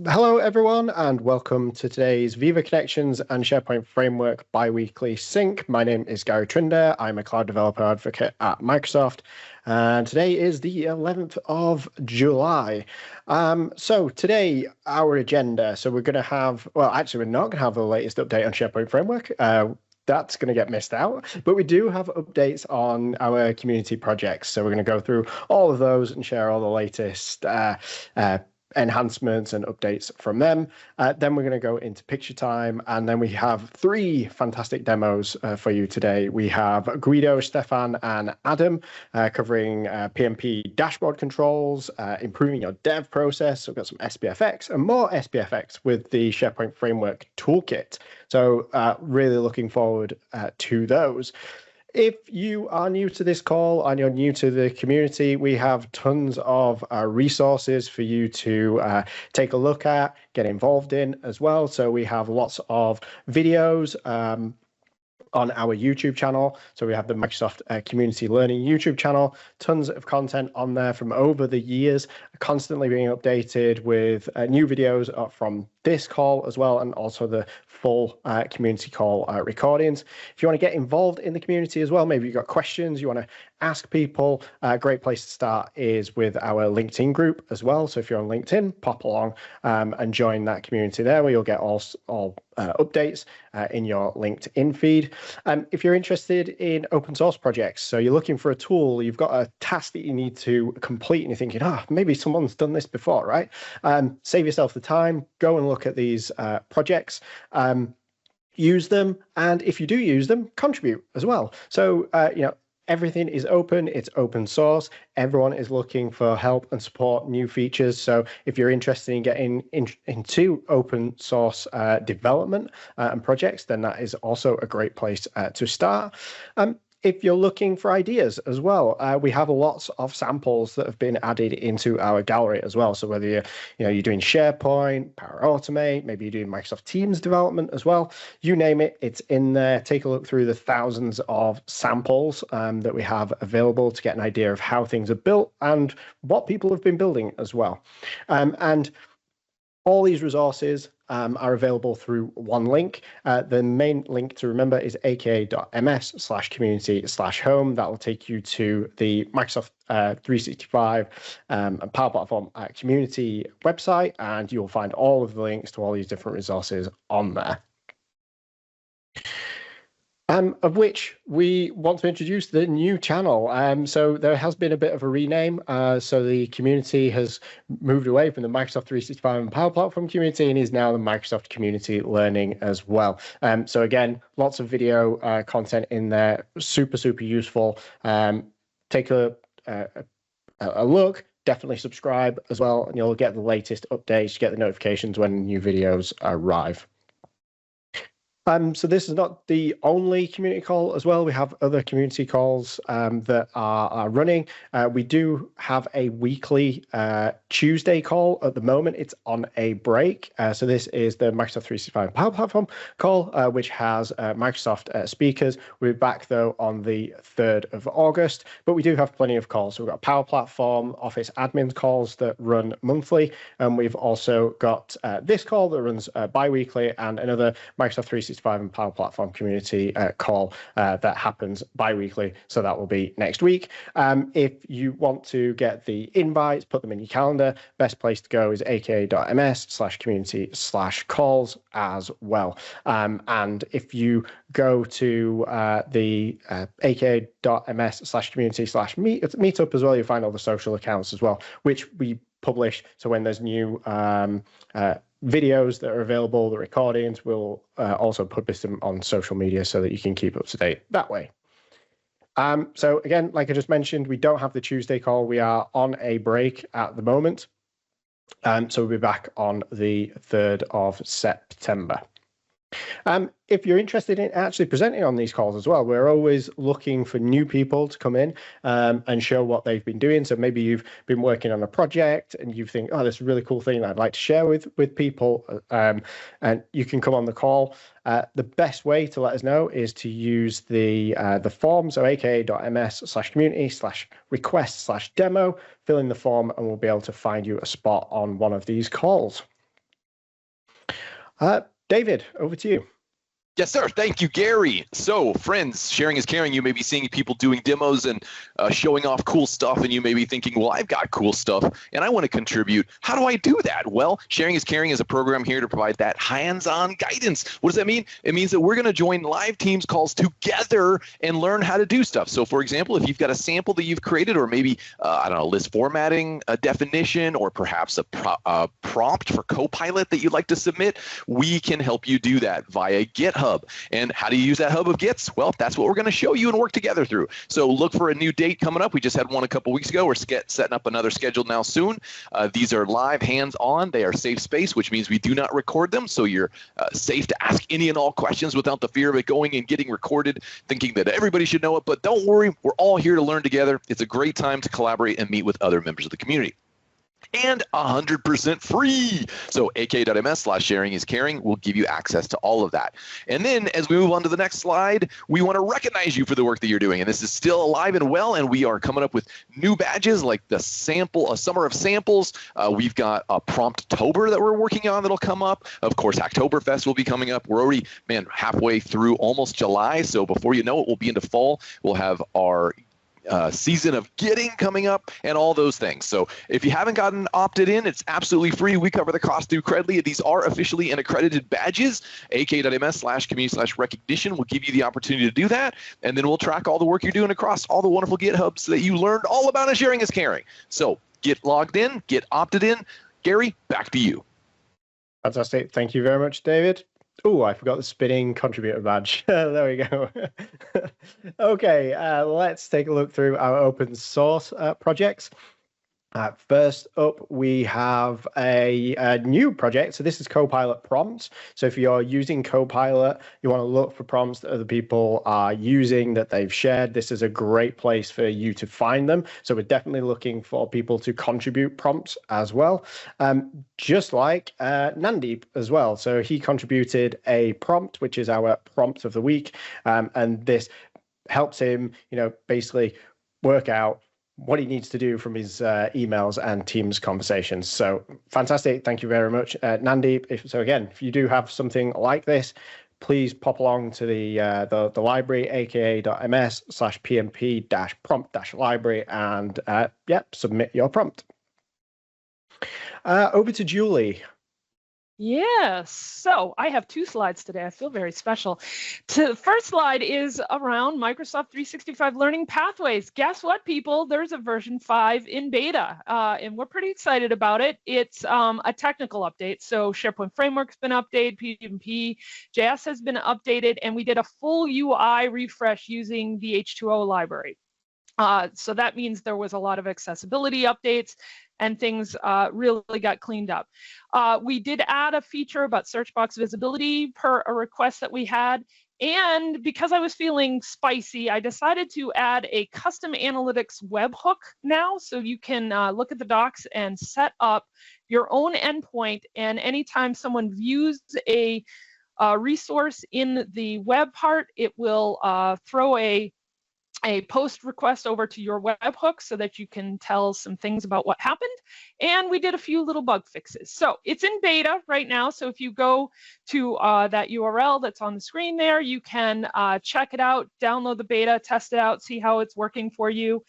Hello, everyone, and welcome to today's Viva Connections and SharePoint Framework bi-weekly sync. My name is Gary Trinder. I'm a cloud developer advocate at Microsoft, and today is the 11th of July. So today, our agenda, so we're going to have, well, actually, we're not going to have the latest update on SharePoint Framework. That's going to get missed out, but we do have updates on our community projects. So we're going to go through all of those and share all the latest enhancements and updates from them. Then we're going to go into picture time, and then we have three fantastic demos for you today. We have Guido, Stefan, and Adam covering PMP dashboard controls, improving your dev process. We've got some SPFx and more SPFx with the SharePoint Framework Toolkit. So really looking forward to those. If you are new to this call and you're new to the community, we have tons of resources for you to take a look at, get involved in as well. So we have lots of videos on our YouTube channel. So we have the Microsoft Community Learning YouTube channel, tons of content on there from over the years, constantly being updated with new videos from this call as well, and also the full community call recordings. If you want to get involved in the community as well, maybe you've got questions, you want to ask people, a great place to start is with our LinkedIn group as well. So if you're on LinkedIn, pop along and join that community there, where you'll get all updates in your LinkedIn feed. If you're interested in open source projects, so you're looking for a tool, you've got a task that you need to complete, and you're thinking, maybe someone's done this before, right? Save yourself the time, go and look at these projects. Use them, and if you do use them, contribute as well. So everything is open, it's open source. Everyone is looking for help and support new features. So if you're interested in getting into open source development and projects, then that is also a great place to start. If you're looking for ideas as well, we have lots of samples that have been added into our gallery as well. So whether you're doing SharePoint, Power Automate, maybe you're doing Microsoft Teams development as well, you name it, it's in there. Take a look through the thousands of samples that we have available to get an idea of how things are built and what people have been building as well. And all these resources are available through one link. The main link to remember is aka.ms/community/home. That will take you to the Microsoft 365 and Power Platform community website, and you'll find all of the links to all these different resources on there. Of which we want to introduce the new channel. So there has been a bit of a rename. So the community has moved away from the Microsoft 365 and Power Platform community and is now the Microsoft Community Learning as well. So again, lots of video content in there, super useful. Take a look. Definitely subscribe as well, and you'll get the latest updates, get the notifications when new videos arrive. So this is not the only community call as well. We have other community calls that are running. We do have a weekly Tuesday call at the moment. It's on a break. So this is the Microsoft 365 Power Platform call, which has Microsoft speakers. We're back, though, on the 3rd of August, but we do have plenty of calls. So we've got Power Platform, Office admin calls that run monthly, and we've also got this call that runs bi-weekly, and another Microsoft 365 and Power Platform community call that happens bi-weekly. So that will be next week. If you want to get the invites, put them in your calendar, best place to go is aka.ms/community/calls as well. And if you go to the aka.ms/community/meetup as well, you'll find all the social accounts as well, which we publish. So when there's new videos that are available, the recordings, we'll also publish them on social media so that you can keep up to date that way. So again, like I just mentioned, we don't have the Tuesday call. We are on a break at the moment. So we'll be back on the 3rd of September. If you're interested in actually presenting on these calls as well, we're always looking for new people to come in and show what they've been doing. So maybe you've been working on a project and you think, oh, this is a really cool thing that I'd like to share with people, and you can come on the call. The best way to let us know is to use the form, so aka.ms/community/request/demo. Fill in the form and we'll be able to find you a spot on one of these calls. David, over to you. Yes, sir. Thank you, Gary. So, friends, sharing is caring. You may be seeing people doing demos and showing off cool stuff, and you may be thinking, well, I've got cool stuff, and I want to contribute. How do I do that? Well, Sharing is Caring is a program here to provide that hands-on guidance. What does that mean? It means that we're going to join live Teams calls together and learn how to do stuff. So, for example, if you've got a sample that you've created, or maybe, I don't know, list formatting, a definition, or perhaps a prompt for Copilot that you'd like to submit, we can help you do that via GitHub. And how do you use that hub of Gits? Well, that's what we're going to show you and work together through. So look for a new date coming up. We just had one a couple weeks ago. We're setting up another schedule now soon. These are live, hands-on. They are safe space, which means we do not record them. So you're safe to ask any and all questions without the fear of it going and getting recorded, thinking that everybody should know it. But don't worry, we're all here to learn together. It's a great time to collaborate and meet with other members of the community. And 100% free. So aka.ms/sharingiscaring will give you access to all of that. And then as we move on to the next slide, we want to recognize you for the work that you're doing. And this is still alive and well, and we are coming up with new badges like the sample, a summer of samples. We've got a Promptober that we're working on that'll come up. Of course, Hacktoberfest will be coming up. We're already, halfway through almost July. So before you know it, we'll be into fall. We'll have our season of getting coming up and all those things. So if you haven't gotten opted in, it's absolutely free. We cover the cost through Credly. These are officially and accredited badges. ak.ms/community/recognition will give you the opportunity to do that. And then we'll track all the work you're doing across all the wonderful GitHubs that you learned all about in Sharing is Caring. So get logged in, get opted in. Gary, back to you. Fantastic. Thank you very much, David. Oh, I forgot the spinning contributor badge. There we go. Okay, let's take a look through our open source projects. First up, we have a new project. So this is Copilot prompts. So if you're using Copilot, you want to look for prompts that other people are using, that they've shared. This is a great place for you to find them. So we're definitely looking for people to contribute prompts as well, just like Nandeep as well. So he contributed a prompt, which is our prompt of the week. And this helps him, basically work out what he needs to do from his emails and Teams conversations. So fantastic. Thank you very much, Nandeep. If you do have something like this, please pop along to the library, aka.ms/pmp-prompt-library, and submit your prompt. Over to Julie. Yes, so I have two slides today. I feel very special. The first slide is around Microsoft 365 Learning Pathways. Guess what, people? There's a version 5 in beta, and we're pretty excited about it. It's a technical update. So SharePoint Framework's been updated, PMP.js has been updated, and we did a full UI refresh using the H2O library. So that means there was a lot of accessibility updates, and things really got cleaned up. We did add a feature about search box visibility per a request that we had. And because I was feeling spicy, I decided to add a custom analytics webhook now. So you can look at the docs and set up your own endpoint. And anytime someone views a resource in the web part, it will throw a post request over to your webhook so that you can tell some things about what happened. And we did a few little bug fixes. So it's in beta right now. So if you go to that URL that's on the screen there, you can check it out, download the beta, test it out, see how it's working for you,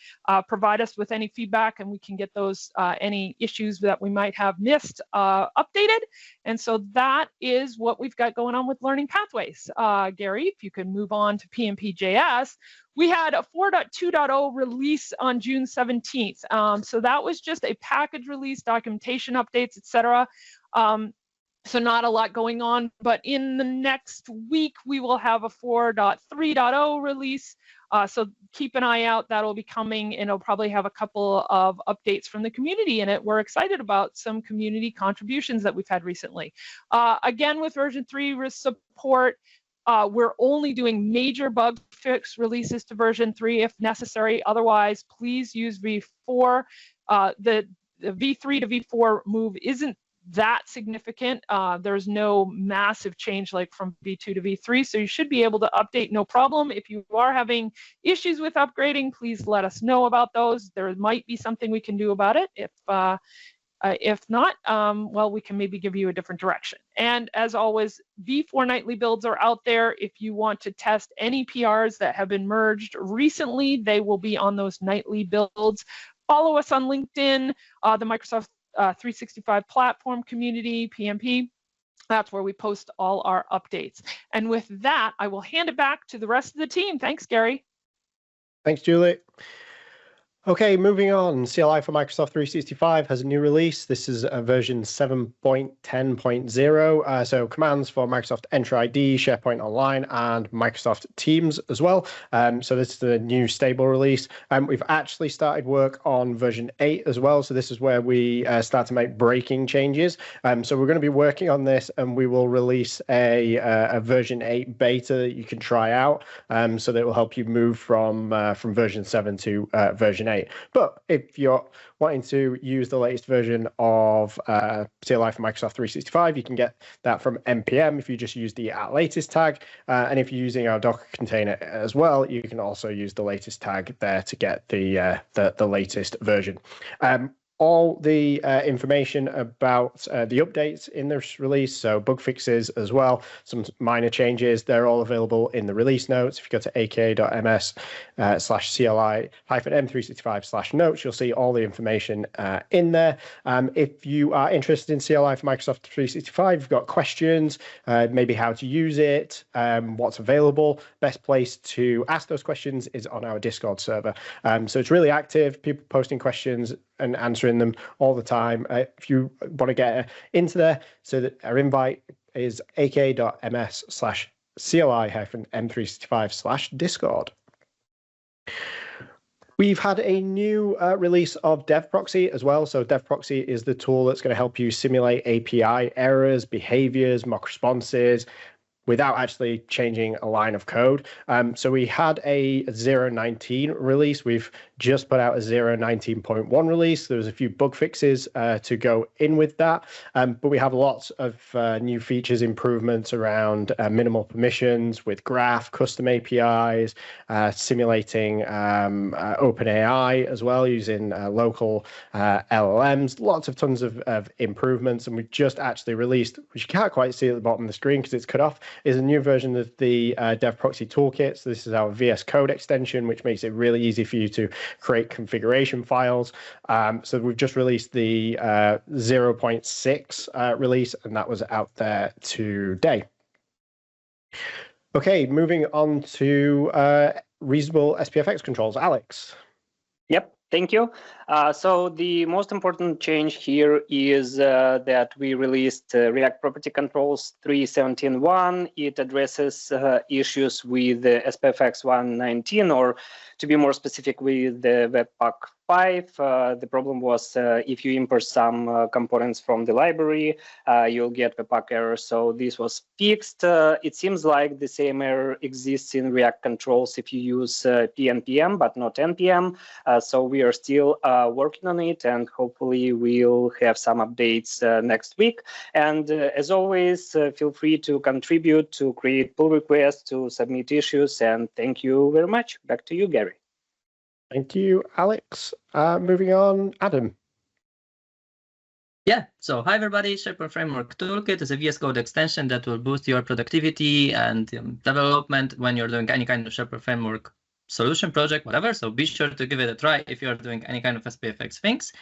provide us with any feedback, and we can get those any issues that we might have missed updated. And so that is what we've got going on with Learning Pathways. Gary, if you can move on to PMP.js. We had a 4.2.0 release on June 17th. So that was just a package release, documentation updates, etc. So not a lot going on, but in the next week, we will have a 4.3.0 release. So keep an eye out, that'll be coming, and it'll probably have a couple of updates from the community in it. We're excited about some community contributions that we've had recently. Again, with version 3 support, we're only doing major bug fix releases to version 3 if necessary. Otherwise, please use V4. The V3 to V4 move isn't that significant. There's no massive change like from V2 to V3, so you should be able to update no problem. If you are having issues with upgrading, please let us know about those. There might be something we can do about it if If not, well, we can maybe give you a different direction. And as always, V4 nightly builds are out there. If you want to test any PRs that have been merged recently, they will be on those nightly builds. Follow us on LinkedIn, the Microsoft 365 platform community, PMP. That's where we post all our updates. And with that, I will hand it back to the rest of the team. Thanks, Gary. Thanks, Julie. Okay, moving on. CLI for Microsoft 365 has a new release. This is version 7.10.0. So commands for Microsoft Entra ID, SharePoint Online, and Microsoft Teams as well. So this is the new stable release. We've actually started work on version 8 as well. So this is where we start to make breaking changes. So we're going to be working on this, and we will release a version 8 beta that you can try out. So that will help you move from version 7 to version 8. But if you're wanting to use the latest version of CLI for Microsoft 365, you can get that from npm if you just use the @latest tag. And if you're using our Docker container as well, you can also use the latest tag there to get the latest version. All the information about the updates in this release, so bug fixes as well, some minor changes, they're all available in the release notes. If you go to aka.ms/CLI-M365/notes, you'll see all the information in there. If you are interested in CLI for Microsoft 365, you've got questions, maybe how to use it, what's available, best place to ask those questions is on our Discord server. So it's really active, people posting questions and answering them all the time. If you want to get into there, so that our invite is aka.ms/CLI-M365/Discord. We've had a new release of DevProxy as well. So DevProxy is the tool that's going to help you simulate API errors, behaviors, mock responses, without actually changing a line of code. So we had a 0.19 release. We've just put out a 0.19.1 release. There was a few bug fixes to go in with that. But we have lots of new features, improvements around minimal permissions with graph, custom APIs, simulating OpenAI as well, using local LLMs, tons of improvements. And we just actually released, which you can't quite see at the bottom of the screen because it's cut off, is a new version of the DevProxy Toolkit. So this is our VS Code extension, which makes it really easy for you to create configuration files. So we've just released the 0.6 release, and that was out there today. Okay, moving on to reasonable SPFx controls. Alex. Yep. Thank you. So the most important change here is that we released React Property Controls 3.17.1. It addresses issues with the SPFx 1.19, or to be more specific, with the Webpack 5. The problem was if you import some components from the library, you'll get Webpack error. So this was fixed. It seems like the same error exists in React controls if you use PNPM, but not NPM. So we are still working on it, and hopefully we'll have some updates next week. And as always, feel free to contribute, to create pull requests, to submit issues. And thank you very much. Back to you, Gary. Thank you, Alex. Moving on, Adam. Yeah, so hi everybody, SharePoint Framework Toolkit is a VS Code extension that will boost your productivity and development when you're doing any kind of SharePoint Framework solution project, whatever. So be sure to give it a try if you're doing any kind of SPFx things.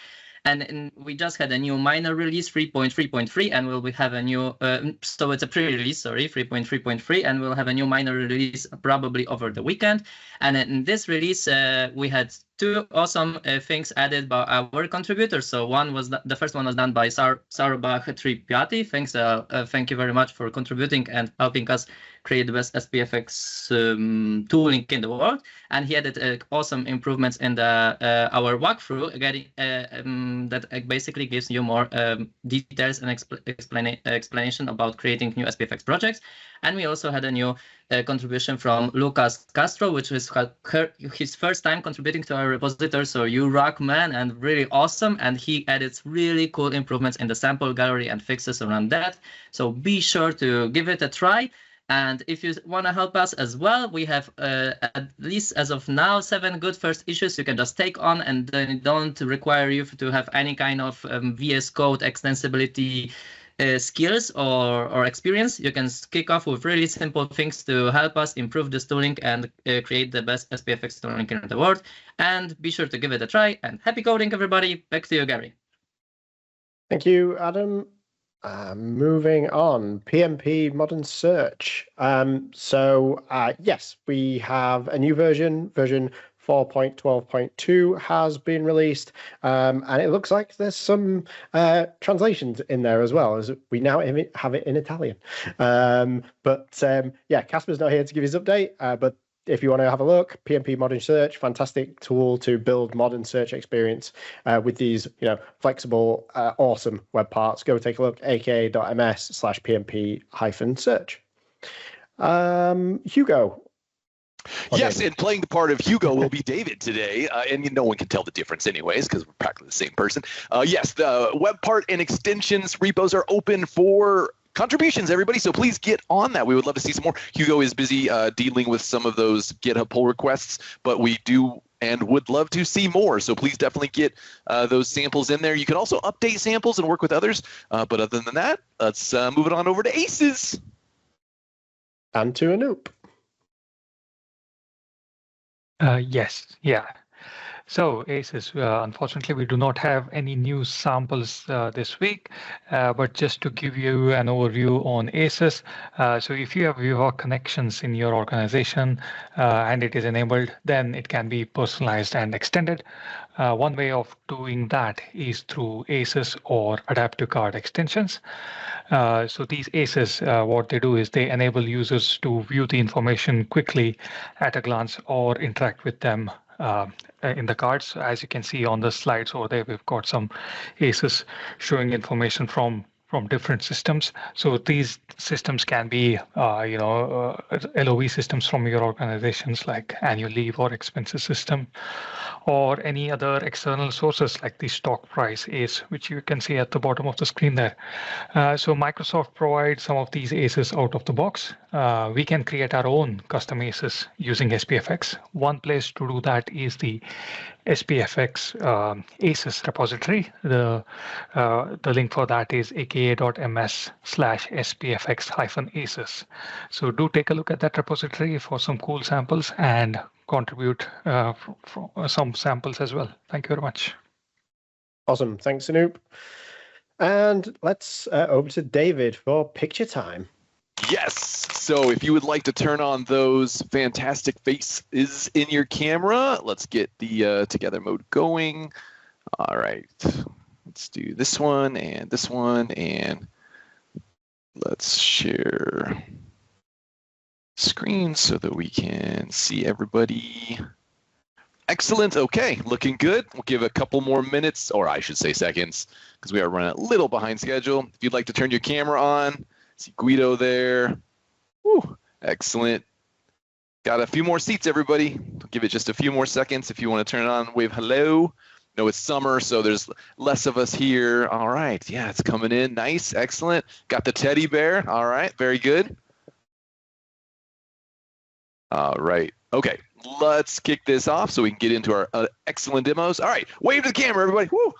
And we just had a new minor release, 3.3.3, and we'll have a new, so it's a pre-release, sorry, 3.3.3, and we'll have a new minor release probably over the weekend. And in this release, we had two awesome things added by our contributors. So one was the first one was done by Saurabh Tripathi. Thanks, thank you very much for contributing and helping us create the best SPFx tooling in the world. And he added awesome improvements in the our walkthrough, getting that basically gives you more details and explanation about creating new SPFx projects. And we also had a new contribution from Lucas Castro, which was his first time contributing to our repository. So you rock, man, and really awesome. And he added really cool improvements in the sample gallery and fixes around that. So be sure to give it a try. And if you want to help us as well, we have at least as of now 7 good first issues you can just take on, and then don't require you to have any kind of VS Code extensibility skills or experience. You can kick off with really simple things to help us improve this tooling and create the best SPFx tooling in the world. And be sure to give it a try. And happy coding, everybody. Back to you, Gary. Thank you, Adam. Moving on, PMP Modern Search. Yes, we have a new version 4.12.2 has been released, and it looks like there's some translations in there as well, as we now have it in Italian. Yeah, Casper's not here to give his update, but if you want to have a look, PMP Modern Search, fantastic tool to build modern search experience with these, flexible, awesome web parts. Go take a look, aka.ms/PMP-search. Hugo. Yes, and playing the part of Hugo will be David today, and no one can tell the difference anyways because we're practically the same person. Yes, the web part and extensions repos are open for contributions, everybody, so please get on that. We would love to see some more. Hugo is busy dealing with some of those GitHub pull requests, but we do and would love to see more, so please definitely get those samples in there. You can also update samples and work with others, but other than that, let's move it on over to Aces. And to Anoop. Yes, yeah. So ACES, unfortunately, we do not have any new samples this week, but just to give you an overview on ACES, so if you have Viva Connections in your organization and it is enabled, then it can be personalized and extended. One way of doing that is through ACES or adaptive card extensions. So these ACES, what they do is they enable users to view the information quickly at a glance or interact with them in the cards. As you can see on the slides over there, we've got some ACES showing information from different systems. So these systems can be, LOV systems from your organizations like annual leave or expenses system, or any other external sources like the stock price ACE, which you can see at the bottom of the screen there. So Microsoft provides some of these ACES out of the box. We can create our own custom ACES using SPFx. One place to do that is the SPFx ACES repository. The link for that is aka.ms/SPFx-ACES. So do take a look at that repository for some cool samples and contribute some samples as well. Thank you very much. Awesome. Thanks, Anoop. And let's over to David for picture time. Yes. So if you would like to turn on those fantastic faces in your camera, let's get the together mode going. All right. Let's do this one, and let's share screen so that we can see everybody. Excellent. Okay, looking good. We'll give a couple more minutes, or I should say seconds, because we are running a little behind schedule. If you'd like to turn your camera on, see Guido there. Woo, excellent. Got a few more seats, everybody. I'll give it just a few more seconds. If you want to turn it on, wave hello. No, it's summer, so there's less of us here. All right, yeah, it's coming in. Nice, excellent. Got the teddy bear. All right, very good. All right, okay, let's kick this off so we can get into our excellent demos. All right, wave to the camera, everybody. Woo!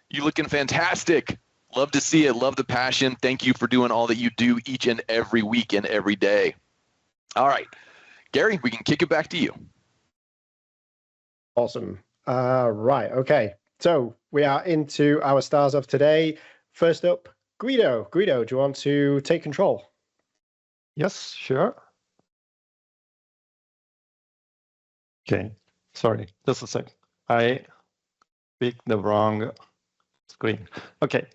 You looking fantastic. Love to see it, love the passion. Thank you for doing all that you do each and every week and every day. All right, Gary, we can kick it back to you. Awesome. Right, okay, so we are into our stars of today. First up, Guido. Guido, do you want to take control? Yes, sure. Okay, sorry, just a sec. I picked the wrong screen. Okay,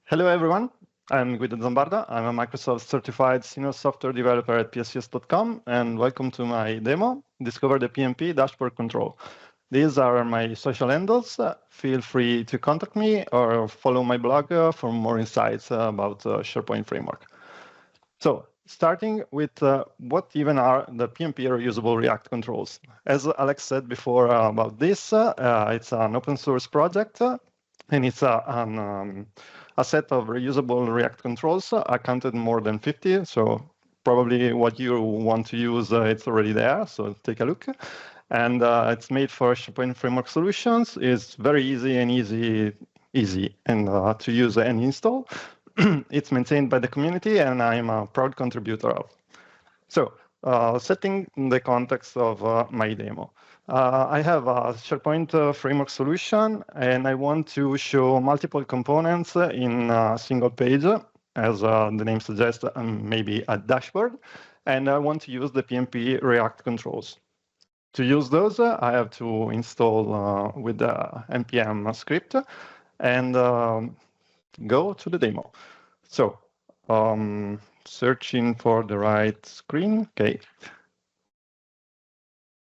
hello everyone. I'm Guido Zambarda. I'm a Microsoft certified senior software developer at pscs.com, and welcome to my demo, Discover the PMP Dashboard Control. These are my social handles. Feel free to contact me or follow my blog for more insights about SharePoint Framework. So, starting with what even are the PMP reusable React controls. As Alex said before about this, it's an open source project, and it's a set of reusable React controls. I counted more than 50, so probably what you want to use, it's already there, so take a look. And it's made for SharePoint Framework solutions. It's very easy and to use and install. It's maintained by the community, and I'm a proud contributor of. So, setting the context of my demo. I have a SharePoint framework solution, and I want to show multiple components in a single page, as the name suggests, maybe a dashboard. And I want to use the PMP React controls. To use those, I have to install with the npm script and go to the demo. So, searching for the right screen. Okay.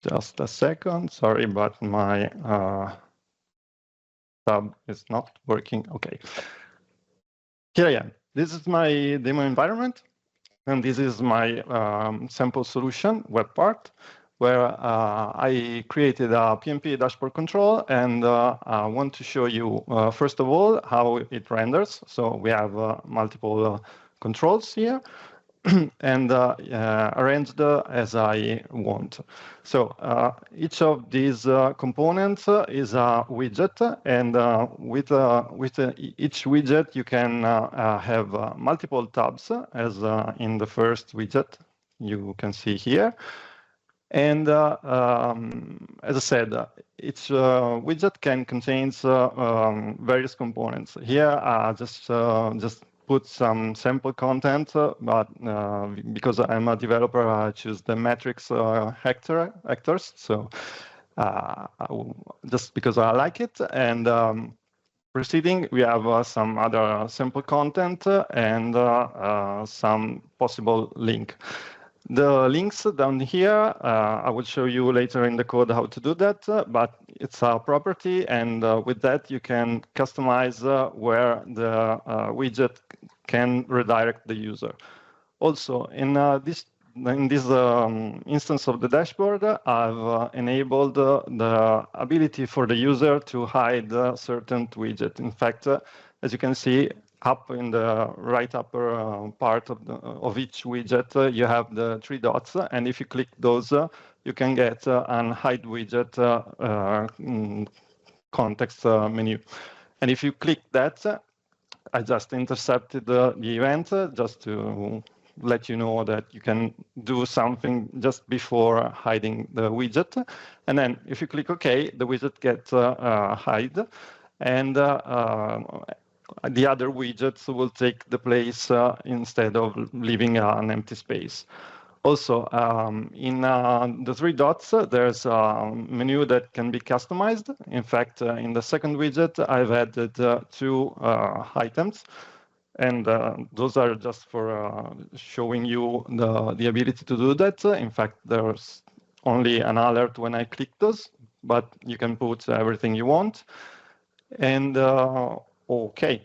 Just a second. Sorry, but my tab is not working. Okay. Here I am. This is my demo environment, and this is my sample solution web part, where I created a PMP dashboard control, and I want to show you, first of all, how it renders. So we have multiple controls here, and arranged as I want. So each of these components is a widget, and with each widget you can have multiple tabs, as in the first widget you can see here. And as I said, each widget can contain various components. Here, just put some sample content, but because I'm a developer, I choose the metrics actors. So just because I like it. And proceeding, we have some other sample content and some possible link. The links down here, I will show you later in the code how to do that, but it's a property, and with that you can customize where the widget can redirect the user. Also, in this instance of the dashboard, I've enabled the ability for the user to hide certain widget. In fact, as you can see, up in the right upper part of each widget, you have the 3 dots, and if you click those, you can get an hide widget context menu. And if you click that, I just intercepted the event just to let you know that you can do something just before hiding the widget. And then if you click OK, the widget gets hide, and the other widgets will take the place instead of leaving an empty space. Also, in the 3 dots, there's a menu that can be customized. In fact, in the second widget, I've added 2 items, and those are just for showing you the ability to do that. In fact, there's only an alert when I click those, but you can put everything you want. And OK,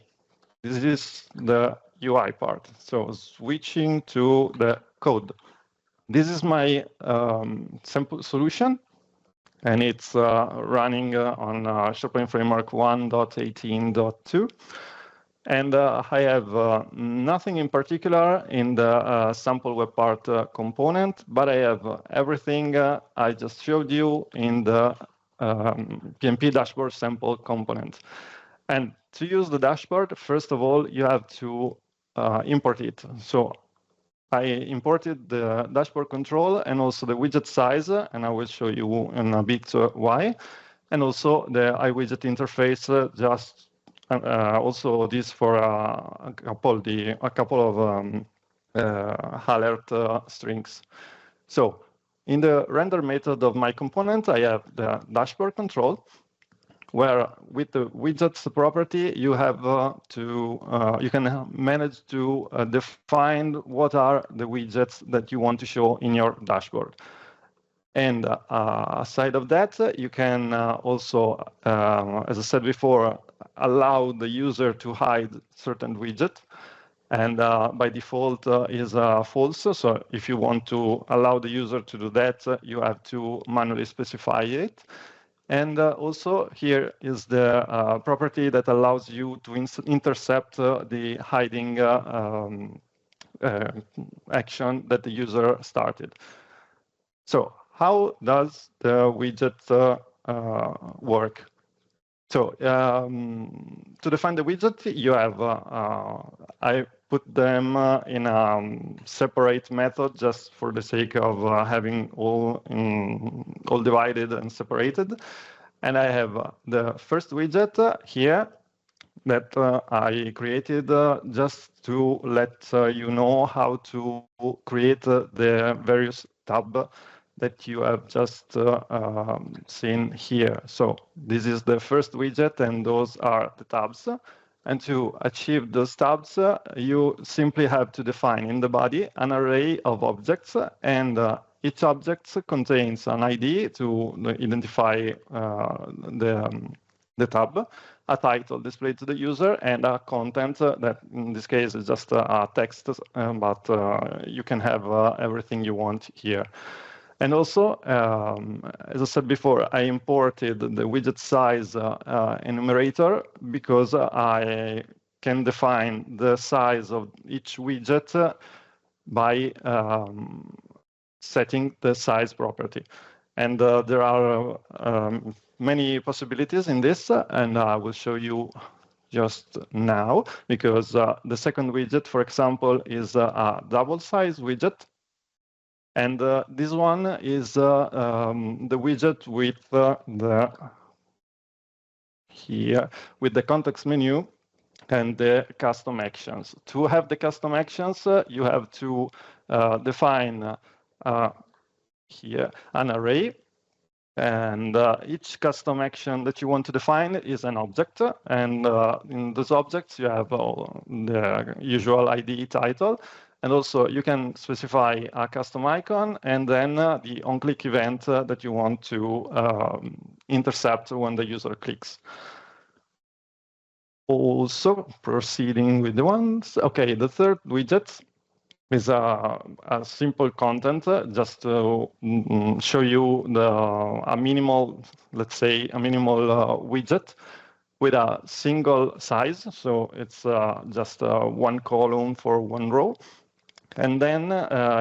this is the UI part. So switching to the code. This is my sample solution, and it's running on SharePoint Framework 1.18.2. And I have nothing in particular in the sample web part component, but I have everything I just showed you in the PMP dashboard sample component. And to use the dashboard, first of all, you have to import it. So I imported the dashboard control and also the widget size, and I will show you in a bit why. And also the iWidget interface, just also this for a couple of alert strings. So in the render method of my component, I have the dashboard control, where with the widgets property, you have you can manage to define what are the widgets that you want to show in your dashboard. And aside of that, you can also, as I said before, allow the user to hide certain widget. And by default is false. So if you want to allow the user to do that, you have to manually specify it. And also here is the property that allows you to intercept the hiding action that the user started. So how does the widget work? So to define the widget, you have, I put them in a separate method just for the sake of having all divided and separated. And I have the first widget here that I created just to let you know how to create the various tabs that you have just seen here. So this is the first widget, and those are the tabs. And to achieve those tabs, you simply have to define in the body an array of objects, and each object contains an ID to identify the tab, a title displayed to the user, and a content that in this case is just a text, but you can have everything you want here. And also, as I said before, I imported the widget size enumerator because I can define the size of each widget by setting the size property. And there are many possibilities in this, and I will show you just now, because the second widget, for example, is a double size widget. And this one is the widget with with the context menu and the custom actions. To have the custom actions, you have to define here an array, and each custom action that you want to define is an object, and in those objects you have the usual ID title. And also, you can specify a custom icon and then the on-click event that you want to intercept when the user clicks. Also, proceeding with the ones. Okay, the third widget is a simple content, just to show you a minimal, let's say, a minimal widget with a single size. So it's just one column for one row. And then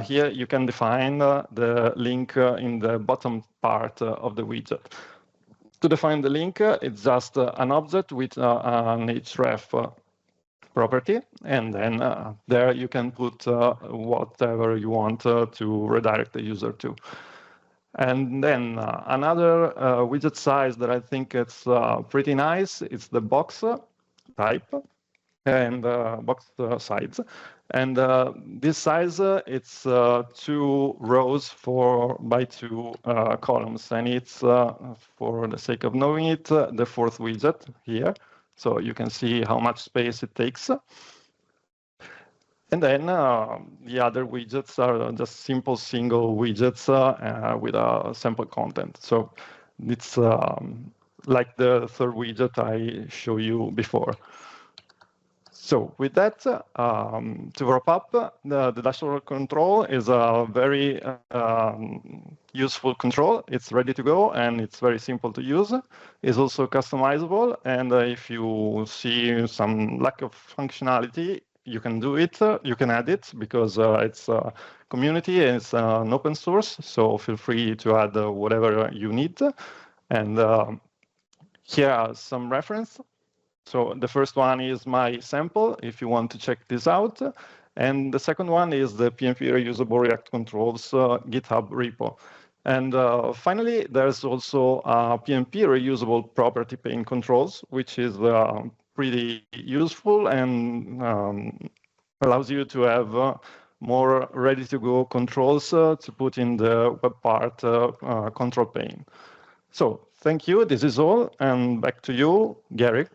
here you can define the link in the bottom part of the widget. To define the link, it's just an object with an href property, and then there you can put whatever you want to redirect the user to. And then another widget size that I think it's pretty nice, it's the box type and box size. And this size, it's 2 rows by 2 columns, and it's, for the sake of knowing it, the fourth widget here. So you can see how much space it takes. And then the other widgets are just simple single widgets with a sample content. So it's like the third widget I showed you before. So with that, to wrap up, the dashboard control is a very useful control. It's ready to go, and it's very simple to use. It's also customizable, and if you see some lack of functionality, you can do it, you can add it, because it's a community, it's an open source, so feel free to add whatever you need. And here are some references. So the first one is my sample, if you want to check this out. And the second one is the PnP reusable React controls GitHub repo. And finally, there's also PnP reusable property pane controls, which is pretty useful and allows you to have more ready-to-go controls to put in the web part control pane. So thank you. This is all. And back to you, Gary.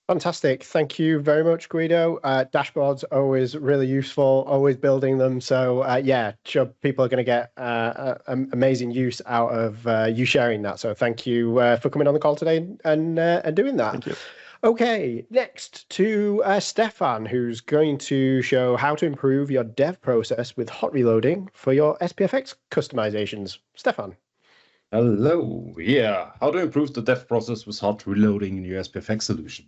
Fantastic. Thank you very much, Guido. Dashboards always really useful, always building them. So yeah, sure, people are going to get amazing use out of you sharing that. So thank you for coming on the call today and doing that. Thank you. Okay, next to Stefan, who's going to show how to improve your dev process with hot reloading for your SPFx customizations. Stefan. Hello. Yeah. How to improve the dev process with hot reloading in your SPFx solution.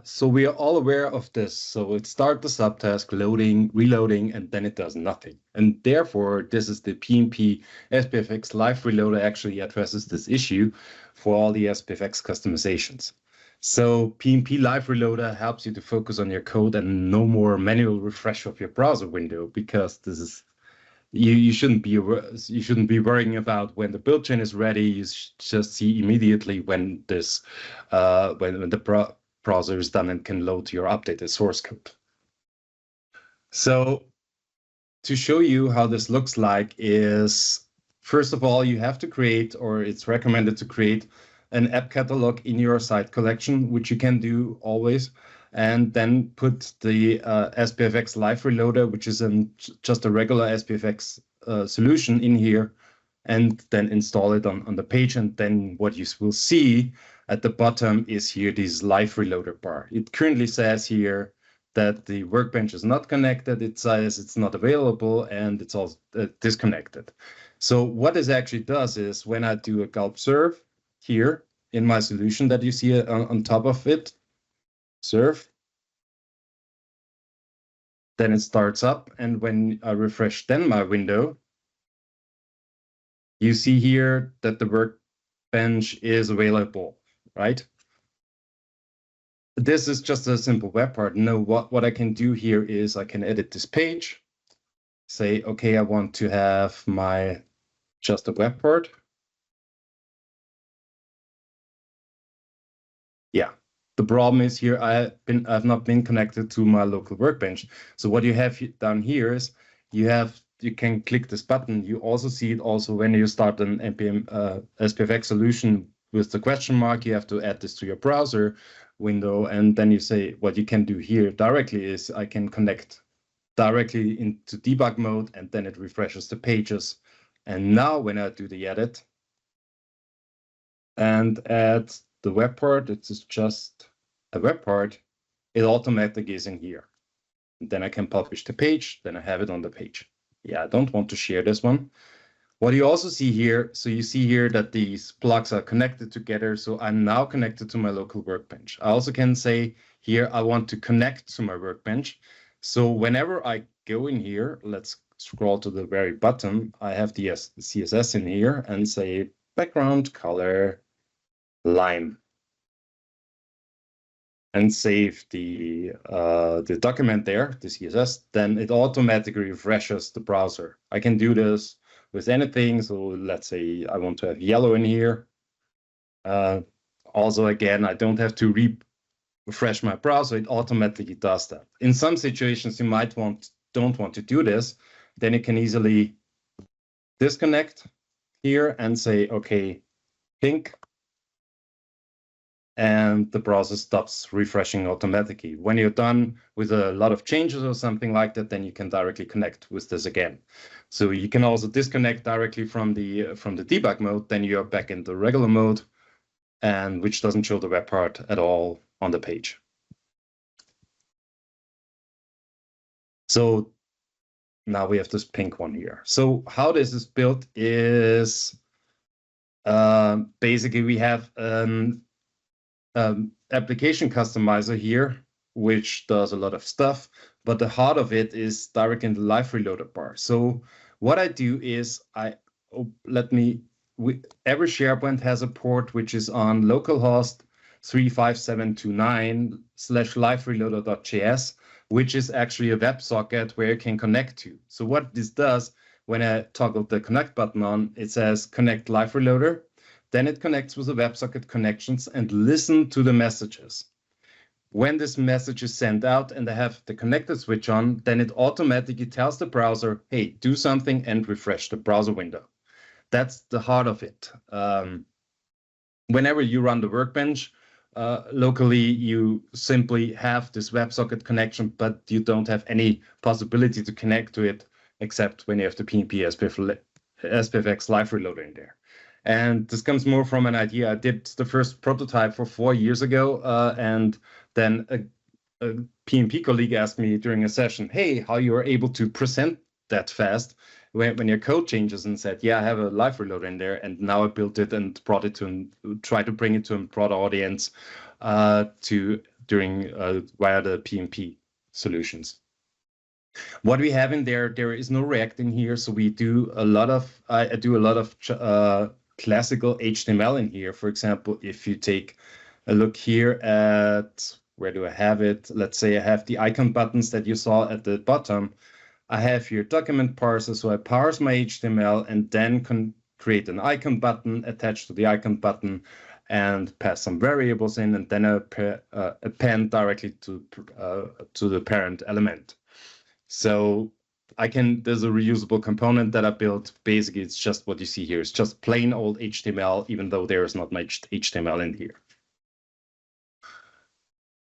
So we are all aware of this. So it starts the subtask, loading, reloading, and then it does nothing. And therefore, this is the PnP SPFx live reloader actually addresses this issue for all the SPFx customizations. So PnP live reloader helps you to focus on your code and no more manual refresh of your browser window, because this is you shouldn't be worrying about when the build chain is ready. You just see immediately when this when the browser is done and can load your updated source code. So to show you how this looks like is, first of all, you have to create, or it's recommended to create, an app catalog in your site collection, which you can do always, and then put the SPFx live reloader, which is just a regular SPFx solution, in here, and then install it on the page. And then what you will see at the bottom is here this live reloader bar. It currently says here that the workbench is not connected. It says it's not available, and it's all disconnected. So what this actually does is, when I do a gulp serve here in my solution that you see on top of it, serve, then it starts up, and when I refresh then my window, you see here that the workbench is available, right? This is just a simple web part. No, what I can do here is I can edit this page, say, okay, I want to have just a web part. Yeah. The problem is here, I've not been connected to my local workbench. So what you have down here is you can click this button. You also see it also when you start an npm SPFx solution with the question mark. You have to add this to your browser window, and then you say what you can do here directly is I can connect directly into debug mode, and then it refreshes the pages. And now when I do the edit and add the web part, it's just a web part, it automatically is in here. And then I can publish the page, then I have it on the page. Yeah, I don't want to share this one. What you also see here, so you see here that these blocks are connected together. So I'm now connected to my local workbench. I also can say here, I want to connect to my workbench. So whenever I go in here, let's scroll to the very bottom, I have the CSS in here and say background color lime, and save the document there, the CSS, then it automatically refreshes the browser. I can do this with anything. So let's say I want to have yellow in here. Also, again, I don't have to refresh my browser. It automatically does that. In some situations, you might don't want to do this. Then you can easily disconnect here and say, okay, pink, and the browser stops refreshing automatically. When you're done with a lot of changes or something like that, then you can directly connect with this again. So you can also disconnect directly from the debug mode, then you're back in the regular mode, and which doesn't show the web part at all on the page. So now we have this pink one here. So how this is built is basically we have application customizer here, which does a lot of stuff, but the heart of it is directly in the live reloader bar. So what I do is every SharePoint has a port which is on localhost 35729/livereloader.js, which is actually a WebSocket where you can connect to. So what this does, when I toggle the connect button on, it says connect live reloader. Then it connects with the WebSocket connections and listen to the messages. When this message is sent out and I have the connected switch on, then it automatically tells the browser, hey, do something and refresh the browser window. That's the heart of it. Whenever you run the workbench, locally, you simply have this WebSocket connection, but you don't have any possibility to connect to it except when you have the PnP SPFx live reloader in there. And this comes more from an idea. I did the first prototype for 4 years ago, and then a PnP colleague asked me during a session, hey, how you are able to present that fast when your code changes and said, yeah, I have a live reload in there, and now I built it and brought it to try to bring it to a broad audience via the PMP solutions. What we have in there is no React in here, so we do a lot of I do a lot of classical HTML in here. For example, if you take a look here at, where do I have it? Let's say I have the icon buttons that you saw at the bottom. I have here document parser, so I parse my HTML and then can create an icon button attached to the icon button and pass some variables in, and then append directly to the parent element. So there's a reusable component that I built. Basically, it's just what you see here. It's just plain old HTML, even though there is not much HTML in here.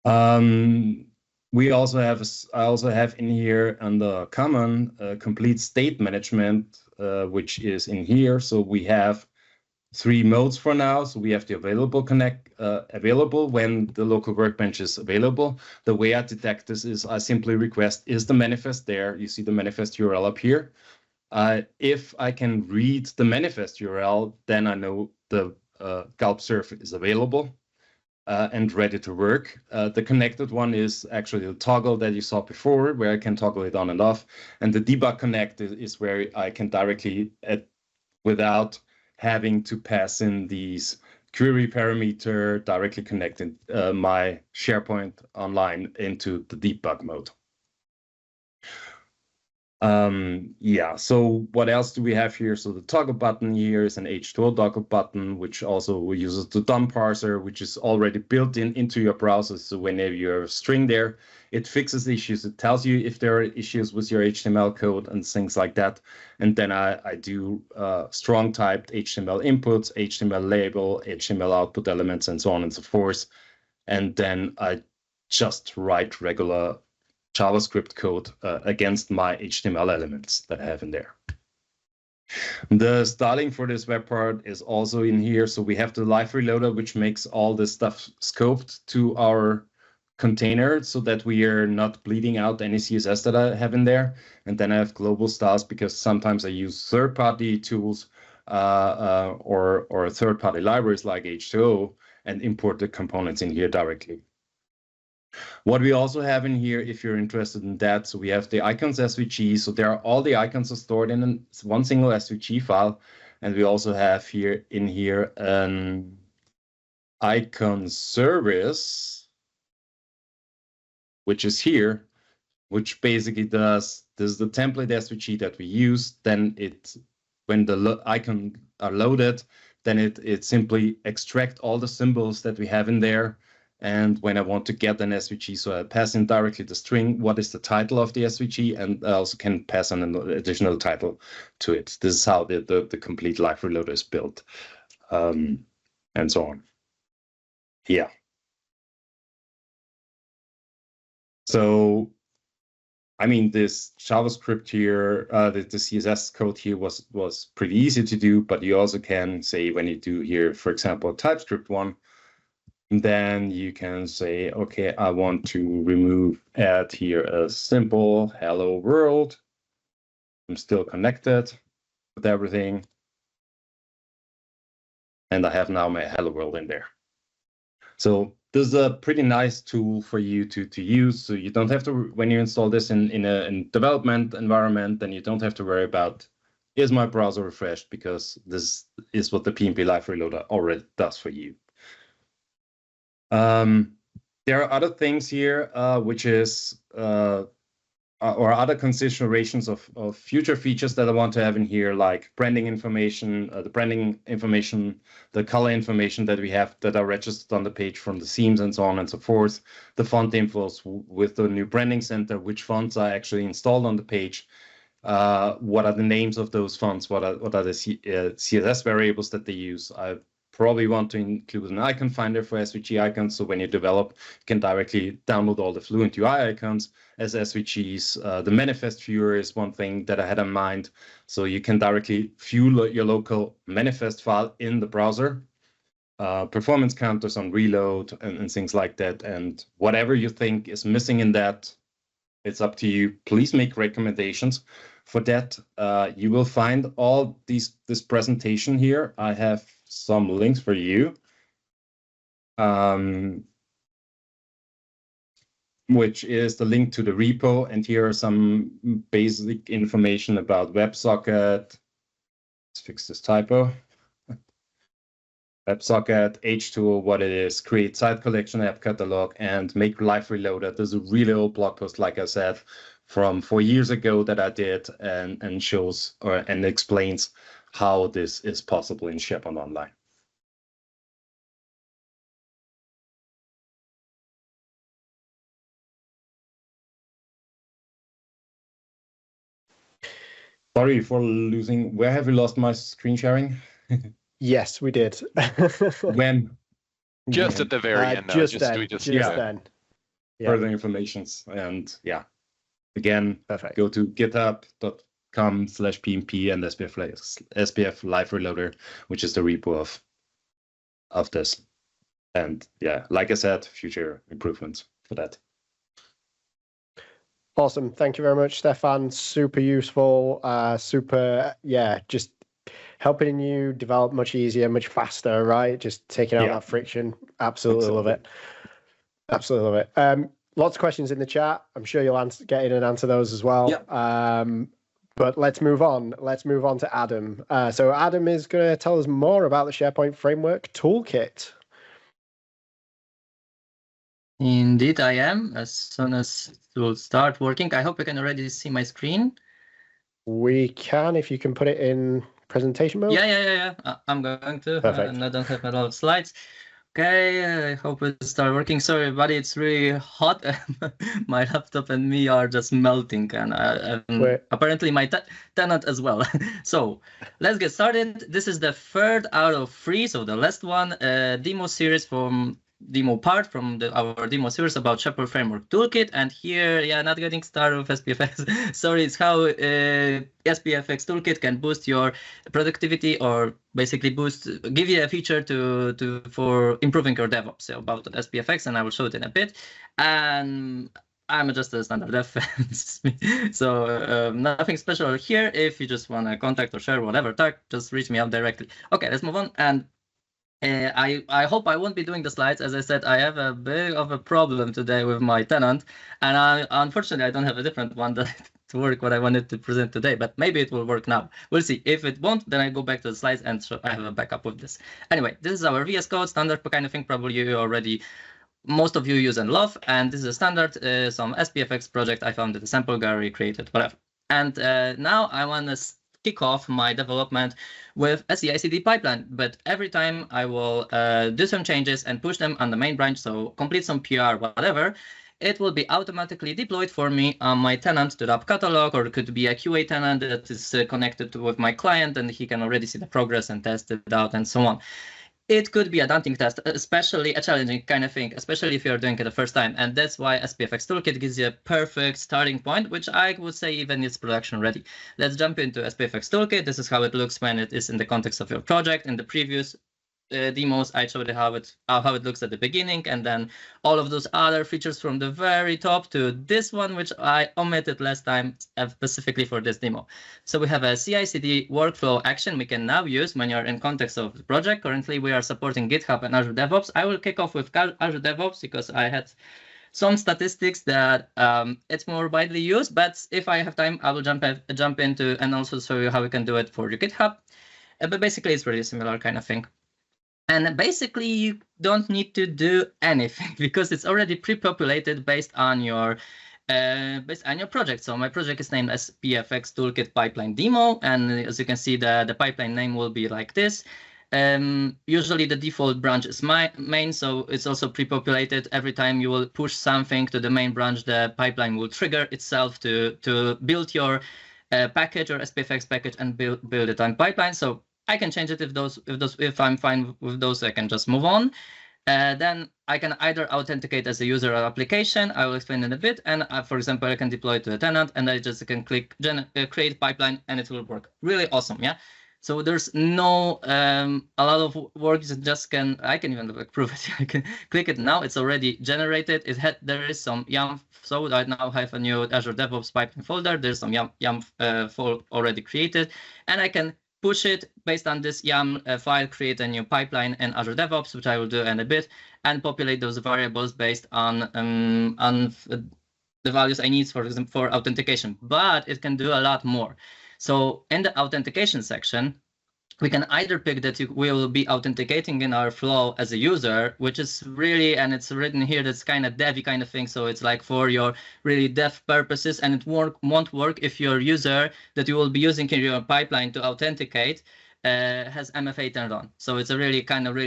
I also have in here under common complete state management, which is in here. So we have 3 modes for now. So we have the available when the local workbench is available. The way I detect this is I simply request, is the manifest there? You see the manifest URL up here. If I can read the manifest URL, then I know the gulp surf is available and ready to work. The connected one is actually the toggle that you saw before, where I can toggle it on and off. And the debug connect is where I can directly, without having to pass in these query parameter, directly connecting my SharePoint Online into the debug mode. Yeah, so what else do we have here? So the toggle button here is an H2O toggle button, which also uses the DOM parser, which is already built into your browser. So whenever you have a string there, it fixes issues. It tells you if there are issues with your HTML code and things like that. And then I do strong typed HTML inputs, HTML label, HTML output elements, and so on and so forth. And then I just write regular JavaScript code against my HTML elements that I have in there. The styling for this web part is also in here. So we have the live reloader, which makes all this stuff scoped to our container so that we are not bleeding out any CSS that I have in there. And then I have global styles because sometimes I use third-party tools or third-party libraries like H2O and import the components in here directly. What we also have in here, if you're interested in that, so we have the icons SVG. So there are all the icons are stored in one single SVG file. And we also have here in here an icon service, which is here, which basically does, this is the template SVG that we use. Then when the icon are loaded, then it simply extract all the symbols that we have in there. And when I want to get an SVG, so I pass in directly the string, what is the title of the SVG, and I also can pass on an additional title to it. This is how the complete live reloader is built, and so on. Yeah. So, I mean, this JavaScript here, the CSS code here was pretty easy to do, but you also can say when you do here, for example, a TypeScript one, then you can say, okay, I want to add here a simple hello world. I'm still connected with everything. And I have now my hello world in there. So this is a pretty nice tool for you to use. So you don't have to, when you install this in a development environment, then you don't have to worry about, is my browser refreshed? Because this is what the PMP Live Reloader already does for you. There are other things here, which is, or other considerations of future features that I want to have in here, like branding information, the color information that we have that are registered on the page from the themes and so on and so forth, the font infos with the new branding center, which fonts are actually installed on the page, what are the names of those fonts, what are the CSS variables that they use. I probably want to include an icon finder for SVG icons. So when you develop, you can directly download all the Fluent UI icons as SVGs. The manifest viewer is one thing that I had in mind. So you can directly view your local manifest file in the browser, performance counters on reload and things like that. And whatever you think is missing in that, it's up to you. Please make recommendations. For that, you will find all this presentation here. I have some links for you, which is the link to the repo. And here are some basic information about WebSocket. Let's fix this typo. WebSocket, H2, what it is, create site collection, app catalog, and make live reloader. There's a really old blog post, like I said, from 4 years ago that I did, and shows and explains how this is possible in SharePoint Online. Sorry for losing. Where have we lost my screen sharing? Yes, we did. When? Just at the very end. Just then. Yeah. Further informations, and yeah, again, Perfect. go to github.com/pmp and SPF Live Reloader, which is the repo of this. And yeah, like I said, future improvements for that. Awesome. Thank you very much, Stefan. Super useful. Just helping you develop much easier, much faster, right? Just taking out that friction. Absolutely love it. Absolutely love it. Lots of questions in the chat. I'm sure you'll get in and answer those as well. Yeah. But let's move on. Let's move on to Adam. So Adam is going to tell us more about the SharePoint Framework Toolkit. Indeed, I am. As soon as it will start working, I hope you can already see my screen. We can, if you can put it in presentation mode. Yeah. I'm going to. Perfect. And I don't have a lot of slides. Okay, I hope it start working. Sorry, everybody, it's really hot. My laptop and me are just melting, and apparently my tenant as well. So let's get started. This is the third out of 3, so the last one, demo series from our demo series about SharePoint Framework Toolkit. And here, not getting started with SPFx. Sorry, it's how SPFx Toolkit can boost your productivity, or basically give you a feature for improving your DevOps. So about SPFx, and I will show it in a bit. And I'm just a standard dev, so nothing special here. If you just want to contact or share whatever tag, just reach me out directly. Okay, let's move on. And I hope I won't be doing the slides. As I said, I have a bit of a problem today with my tenant, and unfortunately I don't have a different one to work what I wanted to present today, but maybe it will work now. We'll see. If it won't, then I go back to the slides and I have a backup with this. Anyway, this is our VS Code standard kind of thing. Probably you already, most of you use and love, and this is a standard, some SPFx project I found in the sample gallery, created, whatever. And now I want to kick off my development with a CI/CD pipeline, but every time I will do some changes and push them on the main branch, so complete some PR, whatever, it will be automatically deployed for me on my tenant to the app catalog, or it could be a QA tenant that is connected with my client, and he can already see the progress and test it out and so on. It could be a daunting task, especially a challenging kind of thing, especially if you're doing it the first time. And that's why SPFx Toolkit gives you a perfect starting point, which I would say even is production ready. Let's jump into SPFx Toolkit. This is how it looks when it is in the context of your project. In the previous demos, I showed you how it looks at the beginning, and then all of those other features from the very top to this one, which I omitted last time specifically for this demo. So we have a CI/CD workflow action we can now use when you're in context of the project. Currently, we are supporting GitHub and Azure DevOps. I will kick off with Azure DevOps because I had some statistics that it's more widely used, but if I have time, I will jump into and also show you how we can do it for your GitHub. But basically, it's really similar kind of thing. And basically, you don't need to do anything because it's already pre-populated based on your project. So my project is named SPFx Toolkit Pipeline Demo, and as you can see, the pipeline name will be like this. Usually the default branch is main, so it's also pre-populated. Every time you will push something to the main branch, the pipeline will trigger itself to build your package or SPFx package and build it on pipeline. So I can change it if I'm fine with those, I can just move on. Then I can either authenticate as a user or application. I will explain in a bit. And for example, I can deploy it to a tenant, and I just can click create pipeline, and it will work. Really awesome, yeah. So there's no a lot of work. Just I can even prove it. I can click it now. It's already generated. There is some YAML. So I now have a new Azure DevOps pipeline folder. There's some YAML folder already created, and I can push it based on this YAML file, create a new pipeline in Azure DevOps, which I will do in a bit, and populate those variables based on the values I need, for example, for authentication. But it can do a lot more. So in the authentication section, we can either pick that we will be authenticating in our flow as a user, which is really, and it's written here, that's kind of devy kind of thing. So it's like for your really dev purposes, and it won't work if your user that you will be using in your pipeline to authenticate has MFA turned on. So it's a really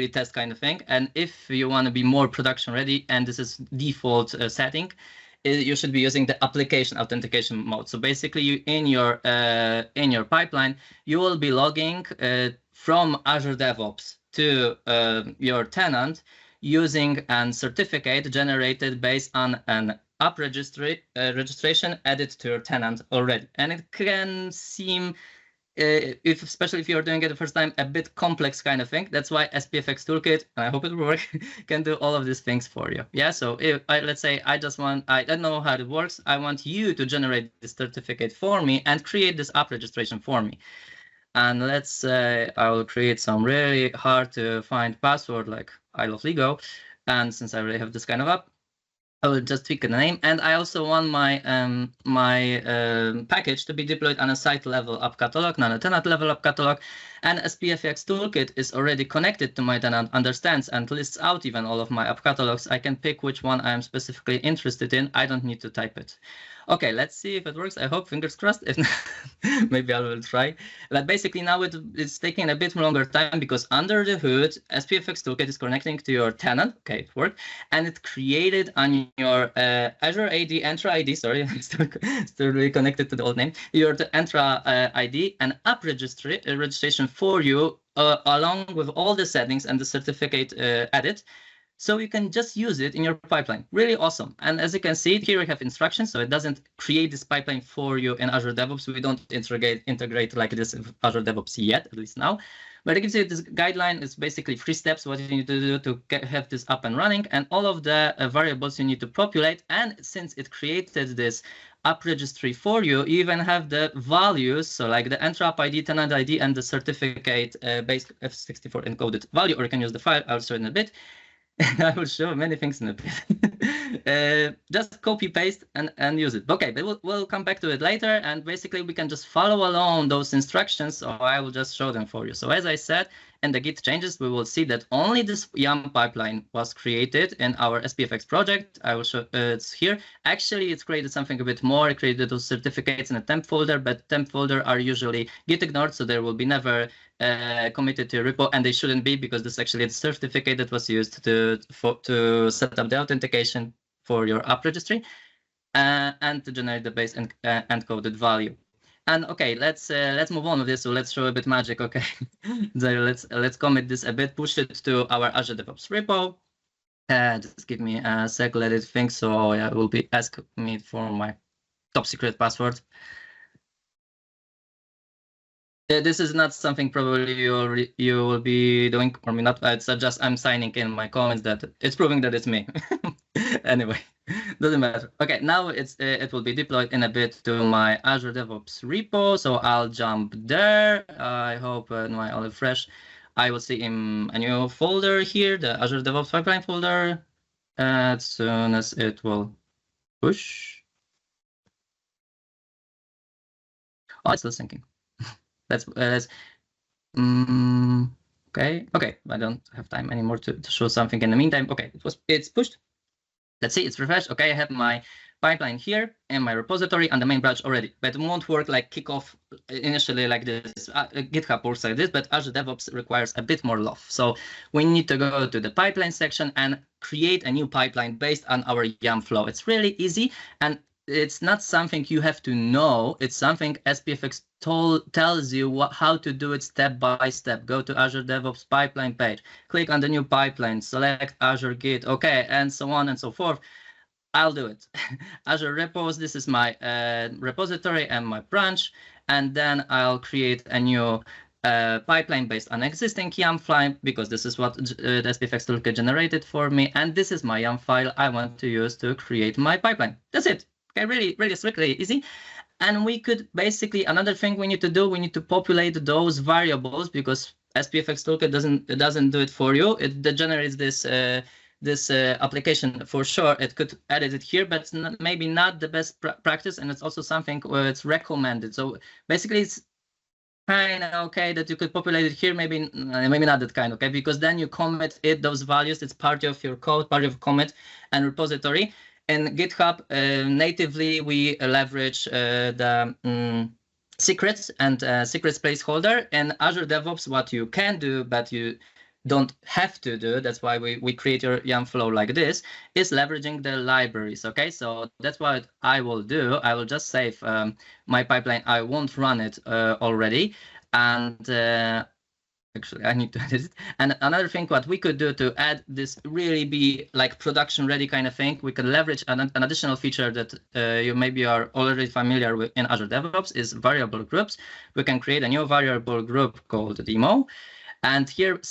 test kind of thing. And if you want to be more production ready, and this is default setting, you should be using the application authentication mode. So basically, in your pipeline, you will be logging from Azure DevOps to your tenant using a certificate generated based on an app registration added to your tenant already. And it can seem, especially if you're doing it the first time, a bit complex kind of thing. That's why SPFx Toolkit, and I hope it will work, can do all of these things for you. Yeah, so if let's say I don't know how it works. I want you to generate this certificate for me and create this app registration for me. And let's say I will create some really hard to find password like I love Lego. And since I already have this kind of app, I will just tweak the name, and I also want my package to be deployed on a site level app catalog, not a tenant level app catalog. And SPFx Toolkit is already connected to my tenant, understands and lists out even all of my app catalogs. I can pick which one I am specifically interested in. I don't need to type it. Okay, let's see if it works. I hope, fingers crossed. If not, maybe I will try. But basically now it's taking a bit longer time because under the hood, SPFx Toolkit is connecting to your tenant. Okay, it worked. And it created on your Azure AD, Entra ID, sorry, still really connected to the old name, your Entra ID, an app registration for you along with all the settings and the certificate added. So you can just use it in your pipeline. Really awesome. And as you can see here, we have instructions. So it doesn't create this pipeline for you in Azure DevOps. We don't integrate like this in Azure DevOps yet, at least now. But you can see this guideline is basically 3 steps, what you need to do to have this up and running, and all of the variables you need to populate. And since it created this app registry for you, you even have the values, so like the Entra app ID, tenant ID, and the certificate based F64 encoded value, or you can use the file. I'll show in a bit. I will show many things in a bit. Just copy paste and use it. Okay, but we'll come back to it later, and basically we can just follow along those instructions, or I will just show them for you. So as I said, in the Git changes, we will see that only this YAML pipeline was created in our SPFx project. I will show it's here. Actually, it's created something a bit more. It created those certificates in a temp folder, but temp folder are usually Git ignored, so there will be never committed to a repo, and they shouldn't be, because this is actually the certificate that was used to set up the authentication for your app registry and to generate the base and encoded value. And okay, let's move on with this. So let's show a bit magic. Okay, so let's commit this a bit, push it to our Azure DevOps repo. Just give me a sec, let it think. So yeah, it will be ask me for my top secret password. This is not something probably you will be doing, or me not. It's just I'm signing in my comments that it's proving that it's me. Anyway, doesn't matter. Okay, now it will be deployed in a bit to my Azure DevOps repo. So I'll jump there. I hope my Olive Fresh, I will see in a new folder here, the Azure DevOps pipeline folder, as soon as it will push. Oh, it's still syncing. Okay. I don't have time anymore to show something in the meantime. Okay, it's pushed. Let's see, it's refreshed. Okay, I have my pipeline here and my repository on the main branch already, but it won't work like kickoff initially like this. GitHub works like this, but Azure DevOps requires a bit more love. So we need to go to the pipeline section and create a new pipeline based on our YAML flow. It's really easy, and it's not something you have to know. It's something SPFx tells you how to do it step by step. Go to Azure DevOps pipeline page, click on the new pipeline, select Azure Git, okay, and so on and so forth. I'll do it. Azure repos, this is my repository and my branch, and then I'll create a new pipeline based on existing YAML file, because this is what the SPFx toolkit generated for me, and this is my YAML file I want to use to create my pipeline. That's it. Okay, really strictly easy. And we could basically, another thing we need to do, we need to populate those variables, because SPFx toolkit doesn't do it for you. It generates this application for sure. It could edit it here, but it's maybe not the best practice, and it's also something where it's recommended. So basically, it's kind of okay that you could populate it here, maybe not that kind, okay, because then you commit those values. It's part of your code, part of commit and repository. In GitHub, natively we leverage the secrets and secrets placeholder. In Azure DevOps, what you can do, but you don't have to do, that's why we create your YAML flow like this, is leveraging the libraries. Okay, so that's what I will do. I will just save my pipeline. I won't run it already, and actually I need to edit it. And another thing what we could do to add this really be like production ready kind of thing, we can leverage an additional feature that you maybe are already familiar with in Azure DevOps, is variable groups. We can create a new variable group called demo. And here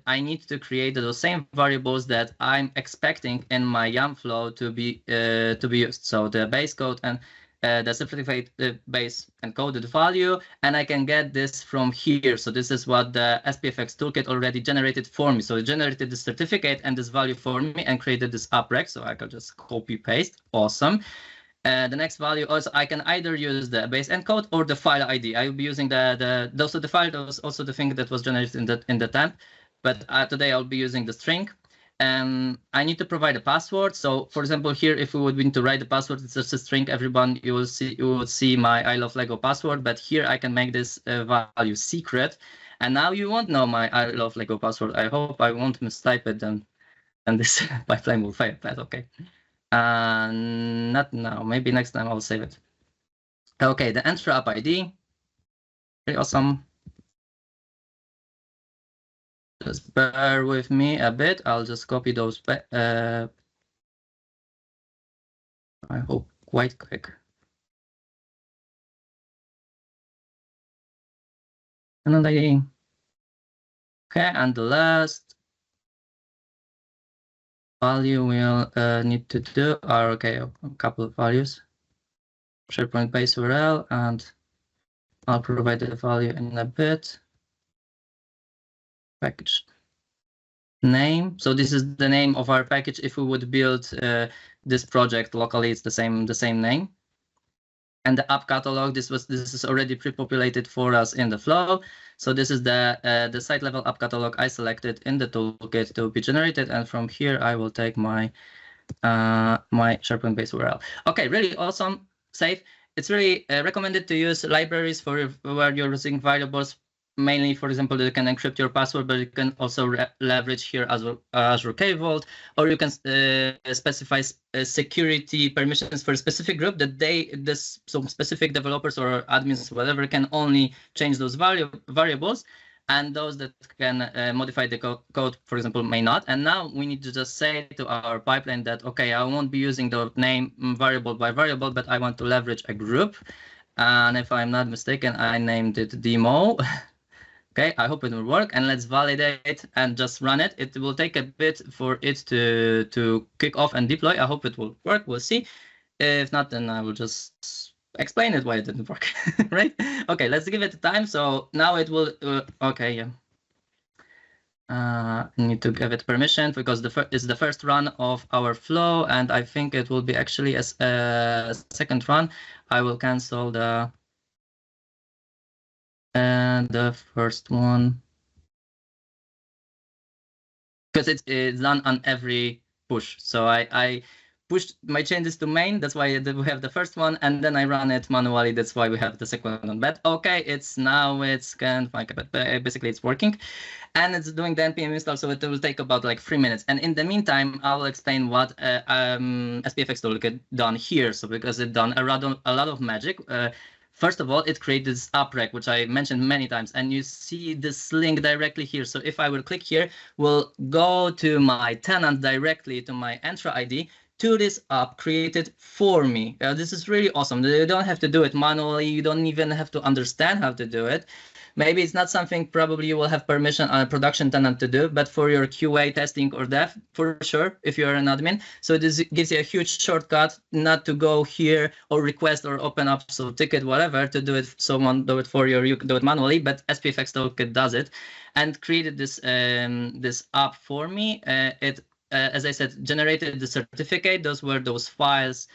I need to create those same variables that I'm expecting in my YAML flow to be used. So the base code and the certificate base encoded value, and I can get this from here. So this is what the SPFx toolkit already generated for me. So it generated the certificate and this value for me and created this uprec. So I can just copy paste. Awesome. The next value also, I can either use the base encode or the file ID. I will be using the file that was also the thing that was generated in the temp, but today I'll be using the string. I need to provide a password. So for example, here, if we would need to write the password, it's just a string. Everyone, you will see my I love Lego password, but here I can make this value secret. And now you won't know my I love Lego password. I hope I won't mistype it, and this pipeline will fail. That's okay. Not now, maybe next time I'll save it. Okay, the Entra app ID, very awesome. Just bear with me a bit. I'll just copy those. I hope quite quick. Another ID. Okay, and the last value we'll need to do are, okay, a couple of values. SharePoint base URL, and I'll provide the value in a bit. Package name. So this is the name of our package. If we would build this project locally, it's the same name. And the app catalog, this is already pre-populated for us in the flow. So this is the site level app catalog I selected in the toolkit to be generated, and from here I will take my my SharePoint base URL. Okay, really awesome. Safe. It's really recommended to use libraries for where you're using variables. Mainly, for example, you can encrypt your password, but you can also leverage here Azure Key Vault, or you can specify security permissions for a specific group that some specific developers or admins, whatever, can only change those variables, and those that can modify the code, for example, may not. And now we need to just say to our pipeline that, okay, I won't be using the name variable by variable, but I want to leverage a group. And if I'm not mistaken, I named it demo. Okay, I hope it will work, and let's validate and just run it. It will take a bit for it to kick off and deploy. I hope it will work. We'll see. If not, then I will just explain it why it didn't work, right? Okay, let's give it time. So now it will, okay, yeah. I need to give it permission because it's the first run of our flow, and I think it will be actually a second run. I will cancel the first one because it's done on every push. So I pushed my changes to main. That's why we have the first one, and then I run it manually. That's why we have the second one. But okay, it's scanned. But basically it's working, and it's doing the npm install. So it will take about like 3 minutes. And in the meantime, I will explain what SPFx toolkit done here. So because it done a lot of magic. First of all, it created this uprec, which I mentioned many times, and you see this link directly here. So if I will click here, we'll go to my tenant directly to my Entra ID to this app created for me. This is really awesome. You don't have to do it manually. You don't even have to understand how to do it. Maybe it's not something probably you will have permission on a production tenant to do, but for your QA testing or dev, for sure, if you're an admin. So this gives you a huge shortcut not to go here or request or open up some ticket, whatever, to do it. Someone do it for you, or you can do it manually, but SPFx Toolkit does it and created this this app for me. As I said, generated the certificate. Those were those files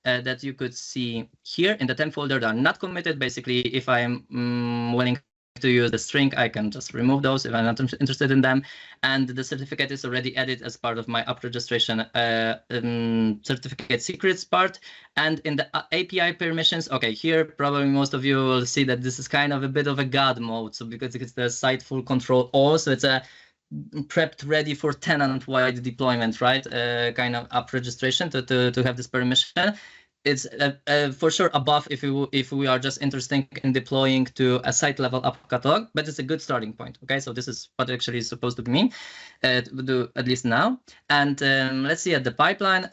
that you could see here in the temp folder that are not committed. Basically, if I'm willing to use the string, I can just remove those if I'm not interested in them. And the certificate is already added as part of my app registration certificate secrets part. And in the API permissions, okay, here probably most of you will see that this is kind of a bit of a God mode. So because it's the site full control all, so it's a prepped ready for tenant-wide deployment, right? Kind of app registration to have this permission. It's for sure above if we are just interested in deploying to a site level app catalog, but it's a good starting point. Okay, so this is what actually is supposed to mean, do at least now. And let's see at the pipeline.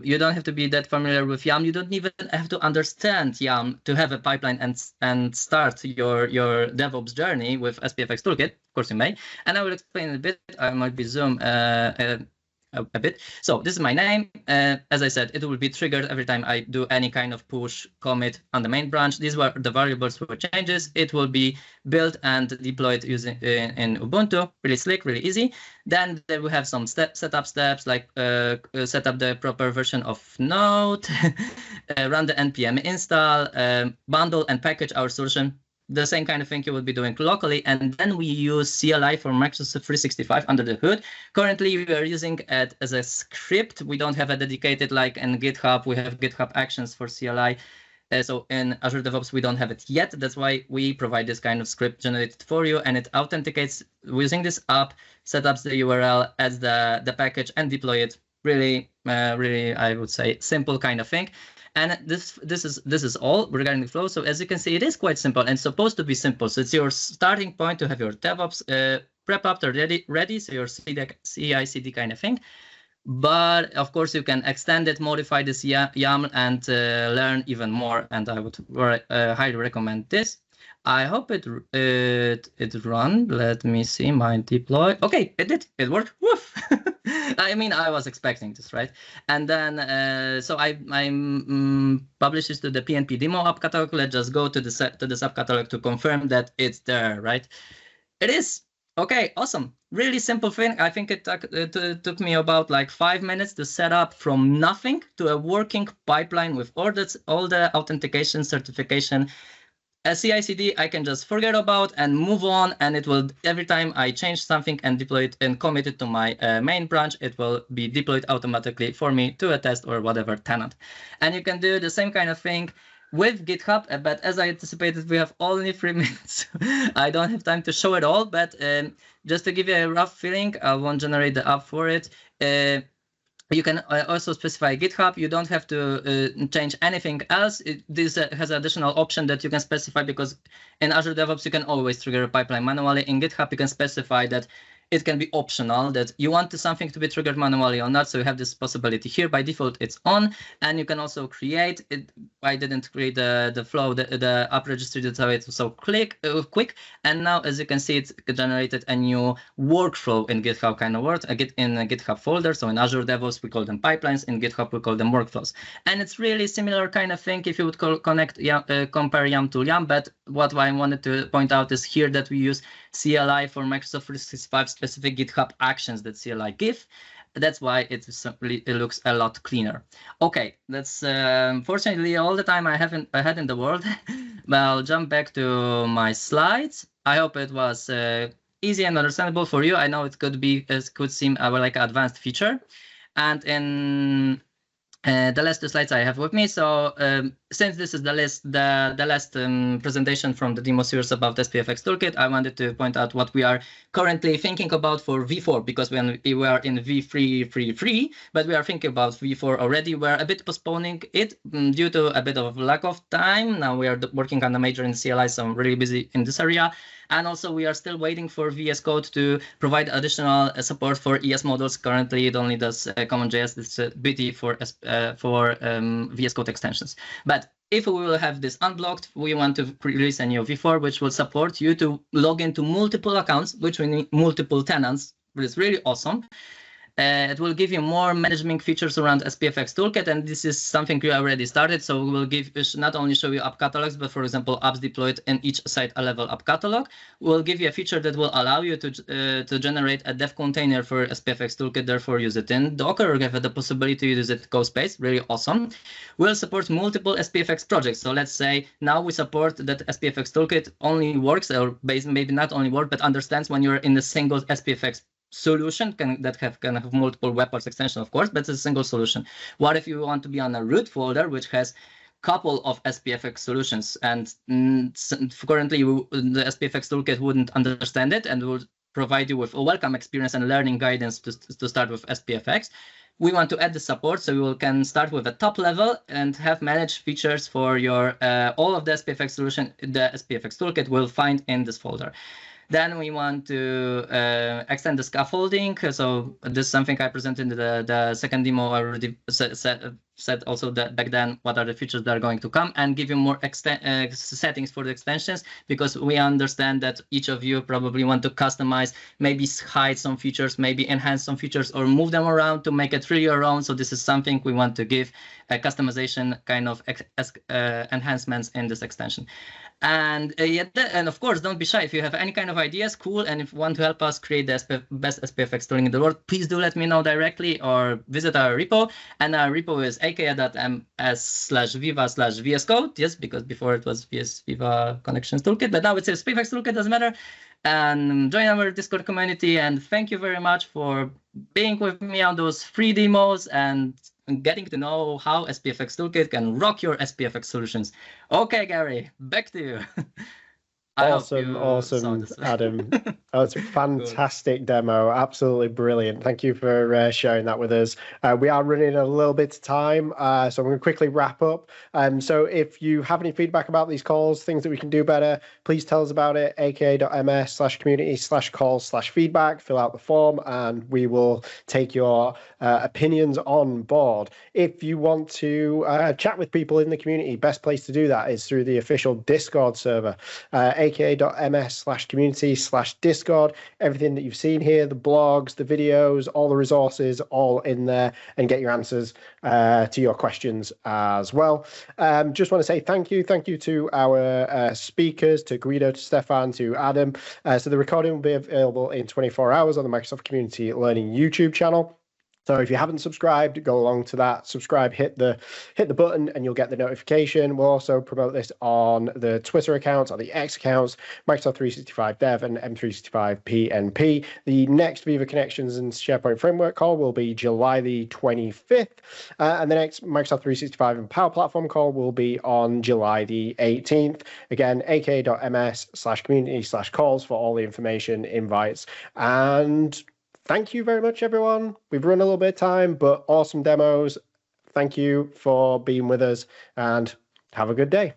You don't have to be that familiar with YAML. You don't even have to understand YAML to have a pipeline and start your DevOps journey with SPFx Toolkit. Of course, you may, and I will explain a bit. I might be zoom a bit. So this is my name. As I said, it will be triggered every time I do any kind of push commit on the main branch. These were the variables for changes. It will be built and deployed using in Ubuntu. Really slick, really easy. Then there we have some setup steps like set up the proper version of Node, run the npm install, bundle and package our solution. The same kind of thing you will be doing locally, and then we use CLI for Microsoft 365 under the hood. Currently, we are using it as a script. We don't have a dedicated, like in GitHub, we have GitHub Actions for CLI. So in Azure DevOps, we don't have it yet. That's why we provide this kind of script generated for you, and it authenticates using this app, set up the URL, adds the package, and deploy it. Really, I would say, simple kind of thing. And this is all regarding the flow. So as you can see, it is quite simple and supposed to be simple. So it's your starting point to have your DevOps prep after ready. So your CI/CD kind of thing. But of course, you can extend it, modify this YAML, and learn even more. And I would highly recommend this. I hope it run. Let me see my deploy. Okay, it did. It worked. Woof. I mean, I was expecting this, right? And then so I published this to the PNP demo app catalog. Let's just go to the app catalog to confirm that it's there, right? It is. Okay, awesome. Really simple thing. I think it took me about like 5 minutes to set up from nothing to a working pipeline with all the authentication, certification. A CI/CD I can just forget about and move on, and it will, every time I change something and deploy it and commit it to my main branch, it will be deployed automatically for me to a test or whatever tenant. And you can do the same kind of thing with GitHub, but as I anticipated, we have only 3 minutes. I don't have time to show it all, but just to give you a rough feeling, I won't generate the app for it. You can also specify GitHub. You don't have to change anything else. This has an additional option that you can specify, because in Azure DevOps, you can always trigger a pipeline manually. In GitHub, you can specify that it can be optional, that you want something to be triggered manually or not. So you have this possibility here. By default, it's on. And you can also create it. I didn't create the flow, the app registry, that's how it was so quick. And now, as you can see, it's generated a new workflow in GitHub kind of word, in a GitHub folder. So in Azure DevOps, we call them pipelines. In GitHub, we call them workflows. And it's really similar kind of thing if you would compare YAML to YAML. But what I wanted to point out is here that we use CLI for Microsoft 365 specific GitHub actions that CLI give. That's why it looks a lot cleaner. Okay, that's fortunately all the time I had in the world. But I'll jump back to my slides. I hope it was easy and understandable for you. I know it could seem like an advanced feature. And The last two slides I have with me. So since this is the last presentation from the demo series about SPFx Toolkit, I wanted to point out what we are currently thinking about for V4, because when we are in V3, but we are thinking about V4 already. We're a bit postponing it due to a bit of lack of time. Now we are working on a major in CLI, so I'm really busy in this area. And also we are still waiting for VS Code to provide additional support for ES models. Currently it only does CommonJS, it's BT for VS Code extensions. But if we will have this unblocked, we want to release a new V4, which will support you to log into multiple accounts, which we need multiple tenants, which is really awesome. It will give you more management features around SPFx Toolkit, and this is something we already started. So we will not only show you app catalogs, but for example, apps deployed in each site a level app catalog. We'll give you a feature that will allow you to generate a dev container for SPFx Toolkit, therefore use it in Docker or give it the possibility to use it CoSpace. Really awesome. We'll support multiple SPFx projects. So let's say now we support that SPFx Toolkit only works, or maybe not only work, but understands when you're in a single SPFx solution can have multiple webparts extension, of course, but it's a single solution. What if you want to be on a root folder which has couple of SPFx solutions, and currently the SPFx Toolkit wouldn't understand it and would provide you with a welcome experience and learning guidance to start with SPFx. We want to add the support, so you can start with a top level and have managed features for your all of the SPFx solution. The SPFx Toolkit will find in this folder. Then we want to extend the scaffolding. So this is something I presented in the second demo. I already said also that back then what are the features that are going to come, and give you more settings for the extensions, because we understand that each of you probably want to customize, maybe hide some features, maybe enhance some features, or move them around to make it really your own. So this is something we want to give a customization kind of enhancements in this extension. And and of course, don't be shy. If you have any kind of ideas, cool, and if you want to help us create the best SPFx tooling in the world, please do let me know directly or visit our repo. And our repo is aka.ms/viva/vscode. Yes, because before it was Viva Connections Toolkit, but now it's SPFx Toolkit, doesn't matter. And join our Discord community. And thank you very much for being with me on those free demos and getting to know how SPFx Toolkit can rock your SPFx solutions. Okay, Gary, back to you. Awesome, Adam. Oh, it's a fantastic demo. Absolutely brilliant. Thank you for sharing that with us. We are running a little bit of time, so I'm going to quickly wrap up. So if you have any feedback about these calls, things that we can do better, please tell us about it. aka.ms/community/calls/feedback. Fill out the form, and we will take your opinions on board. If you want to chat with people in the community, best place to do that is through the official Discord server. aka.ms/community/discord. Everything that you've seen here, the blogs, the videos, all the resources, all in there, and get your answers to your questions as well. Just want to say thank you to our speakers, to Guido, to Stefan, to Adam. So the recording will be available in 24 hours on the Microsoft Community Learning YouTube channel. So if you haven't subscribed, go along to that, subscribe, hit the button, and you'll get the notification. We'll also promote this on the Twitter accounts, or the X accounts, Microsoft 365 Dev and M365 PNP. The next Viva Connections and SharePoint Framework call will be July the 25th, and the next Microsoft 365 and Power Platform call will be on July the 18th. Again, aka.ms/community/calls for all the information, invites, and thank you very much, everyone. We've run a little bit of time, but awesome demos. Thank you for being with us, and have a good day.